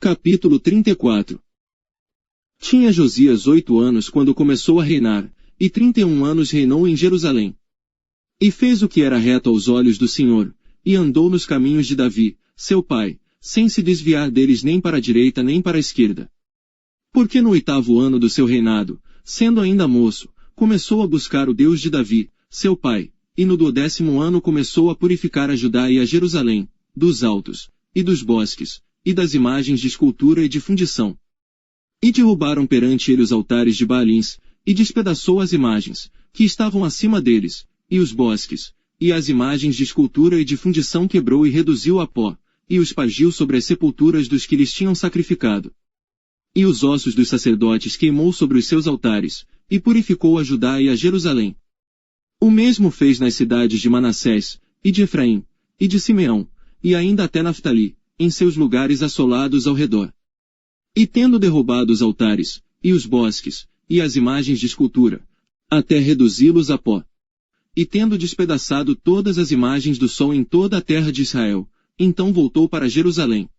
Capítulo 34. Tinha Josias 8 anos quando começou a reinar, e 31 anos reinou em Jerusalém. E fez o que era reto aos olhos do Senhor, e andou nos caminhos de Davi, seu pai, sem se desviar deles nem para a direita nem para a esquerda. Porque no 8º ano do seu reinado, sendo ainda moço, começou a buscar o Deus de Davi, seu pai, e no 12º ano começou a purificar a Judá e a Jerusalém, dos altos, e dos bosques, e das imagens de escultura e de fundição. E derrubaram perante ele os altares de Baalins, e despedaçou as imagens, que estavam acima deles, e os bosques, e as imagens de escultura e de fundição quebrou e reduziu a pó, e os espargiu sobre as sepulturas dos que lhes tinham sacrificado. E os ossos dos sacerdotes queimou sobre os seus altares, e purificou a Judá e a Jerusalém. O mesmo fez nas cidades de Manassés, e de Efraim, e de Simeão, e ainda até Naftali, em seus lugares assolados ao redor. E tendo derrubado os altares, e os bosques, e as imagens de escultura, até reduzi-los a pó. E tendo despedaçado todas as imagens do sol em toda a terra de Israel, então voltou para Jerusalém.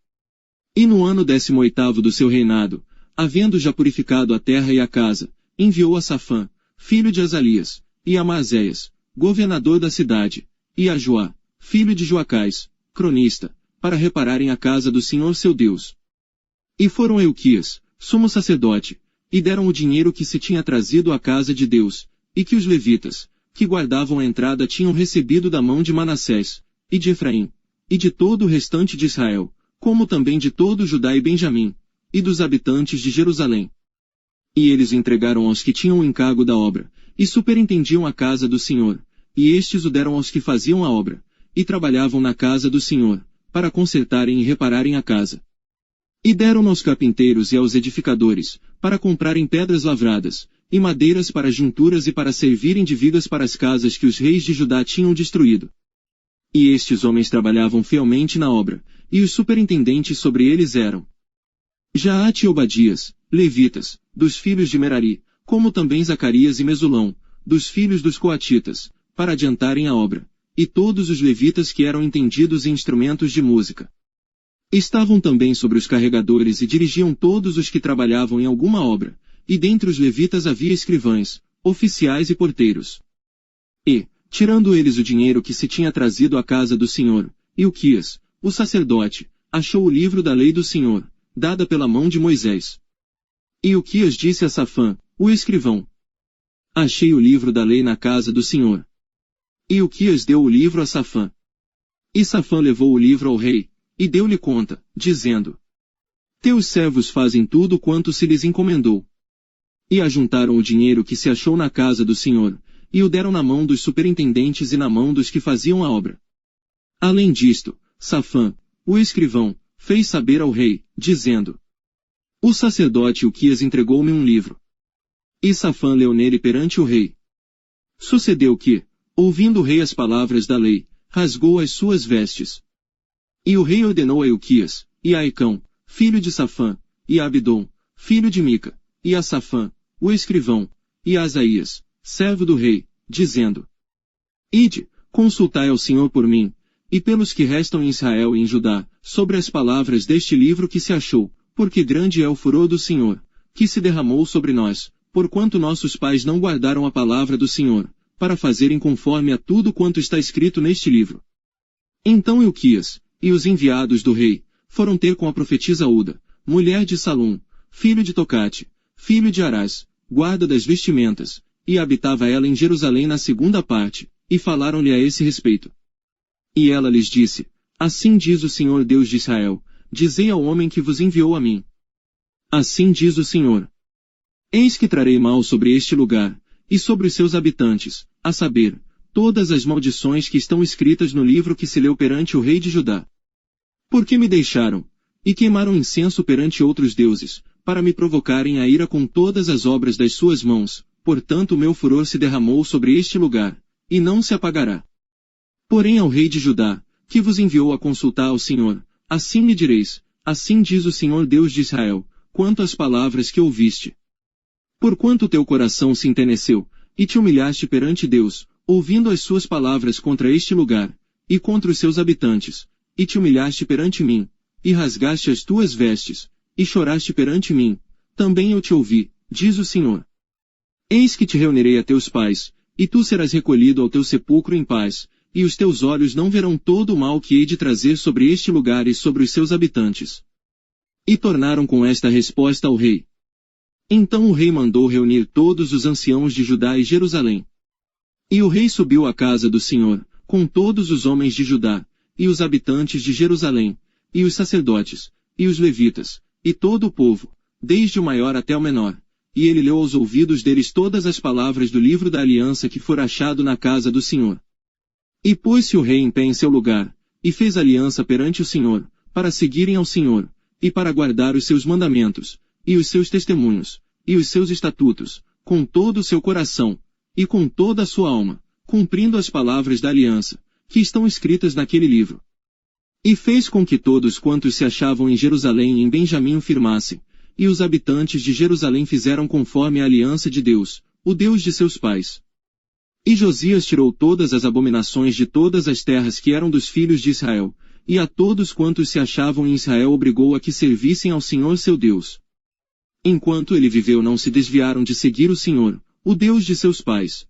E no ano 18º do seu reinado, havendo já purificado a terra e a casa, enviou a Safã, filho de Azalias, e a Maazéias, governador da cidade, e a Joá, filho de Joacás, cronista, para repararem a casa do Senhor seu Deus. E foram a Ilquias, sumo sacerdote, e deram o dinheiro que se tinha trazido à casa de Deus, e que os levitas, que guardavam a entrada tinham recebido da mão de Manassés, e de Efraim, e de todo o restante de Israel, como também de todo Judá e Benjamim, e dos habitantes de Jerusalém. E eles entregaram aos que tinham o encargo da obra, e superintendiam a casa do Senhor, e estes o deram aos que faziam a obra, e trabalhavam na casa do Senhor, para consertarem e repararem a casa. E deram aos carpinteiros e aos edificadores, para comprarem pedras lavradas, e madeiras para junturas e para servirem de vigas para as casas que os reis de Judá tinham destruído. E estes homens trabalhavam fielmente na obra, e os superintendentes sobre eles eram Jaate e Obadias, levitas, dos filhos de Merari, como também Zacarias e Mesulão, dos filhos dos coatitas, para adiantarem a obra, e todos os levitas que eram entendidos em instrumentos de música. Estavam também sobre os carregadores e dirigiam todos os que trabalhavam em alguma obra, e dentre os levitas havia escrivães, oficiais e porteiros. E, tirando eles o dinheiro que se tinha trazido à casa do Senhor, Ilquias, o sacerdote, achou o livro da lei do Senhor, dada pela mão de Moisés. E Ilquias disse a Safã, o escrivão: Achei o livro da lei na casa do Senhor. E Ilquias deu o livro a Safã. E Safã levou o livro ao rei, e deu-lhe conta, dizendo: Teus servos fazem tudo quanto se lhes encomendou. E ajuntaram o dinheiro que se achou na casa do Senhor, e o deram na mão dos superintendentes e na mão dos que faziam a obra. Além disto, Safã, o escrivão, fez saber ao rei, dizendo: O sacerdote Ilquias entregou-me um livro. E Safã leu nele perante o rei. Sucedeu que, ouvindo o rei as palavras da lei, rasgou as suas vestes. E o rei ordenou a Ilquias, e a Aicão, filho de Safã, e a Abidom, filho de Mica, e a Safã, o escrivão, e a Asaías, servo do rei, dizendo: Ide, consultai ao Senhor por mim, e pelos que restam em Israel e em Judá, sobre as palavras deste livro que se achou, porque grande é o furor do Senhor, que se derramou sobre nós, porquanto nossos pais não guardaram a palavra do Senhor, para fazerem conforme a tudo quanto está escrito neste livro. Então Ilquias, e os enviados do rei, foram ter com a profetisa Uda, mulher de Salum, filho de Tocate, filho de Arás, guarda das vestimentas, e habitava ela em Jerusalém na segunda parte, e falaram-lhe a esse respeito. E ela lhes disse: Assim diz o Senhor Deus de Israel, dizei ao homem que vos enviou a mim. Assim diz o Senhor: Eis que trarei mal sobre este lugar, e sobre os seus habitantes, a saber, todas as maldições que estão escritas no livro que se leu perante o rei de Judá. Porque me deixaram, e queimaram incenso perante outros deuses, para me provocarem a ira com todas as obras das suas mãos, portanto o meu furor se derramou sobre este lugar, e não se apagará. Porém ao rei de Judá, que vos enviou a consultar ao Senhor, assim lhe direis: Assim diz o Senhor Deus de Israel, quanto às palavras que ouviste. Porquanto teu coração se enterneceu, e te humilhaste perante Deus, ouvindo as suas palavras contra este lugar, e contra os seus habitantes, e te humilhaste perante mim, e rasgaste as tuas vestes, e choraste perante mim, também eu te ouvi, diz o Senhor. Eis que te reunirei a teus pais, e tu serás recolhido ao teu sepulcro em paz, e os teus olhos não verão todo o mal que hei de trazer sobre este lugar e sobre os seus habitantes. E tornaram com esta resposta ao rei. Então o rei mandou reunir todos os anciãos de Judá e Jerusalém. E o rei subiu à casa do Senhor, com todos os homens de Judá, e os habitantes de Jerusalém, e os sacerdotes, e os levitas, e todo o povo, desde o maior até o menor. E ele leu aos ouvidos deles todas as palavras do livro da aliança que fora achado na casa do Senhor. E pôs-se o rei em pé em seu lugar, e fez aliança perante o Senhor, para seguirem ao Senhor, e para guardar os seus mandamentos, e os seus testemunhos, e os seus estatutos, com todo o seu coração, e com toda a sua alma, cumprindo as palavras da aliança, que estão escritas naquele livro. E fez com que todos quantos se achavam em Jerusalém e em Benjamim o firmassem, e os habitantes de Jerusalém fizeram conforme a aliança de Deus, o Deus de seus pais. E Josias tirou todas as abominações de todas as terras que eram dos filhos de Israel, e a todos quantos se achavam em Israel obrigou a que servissem ao Senhor seu Deus. Enquanto ele viveu não se desviaram de seguir o Senhor, o Deus de seus pais.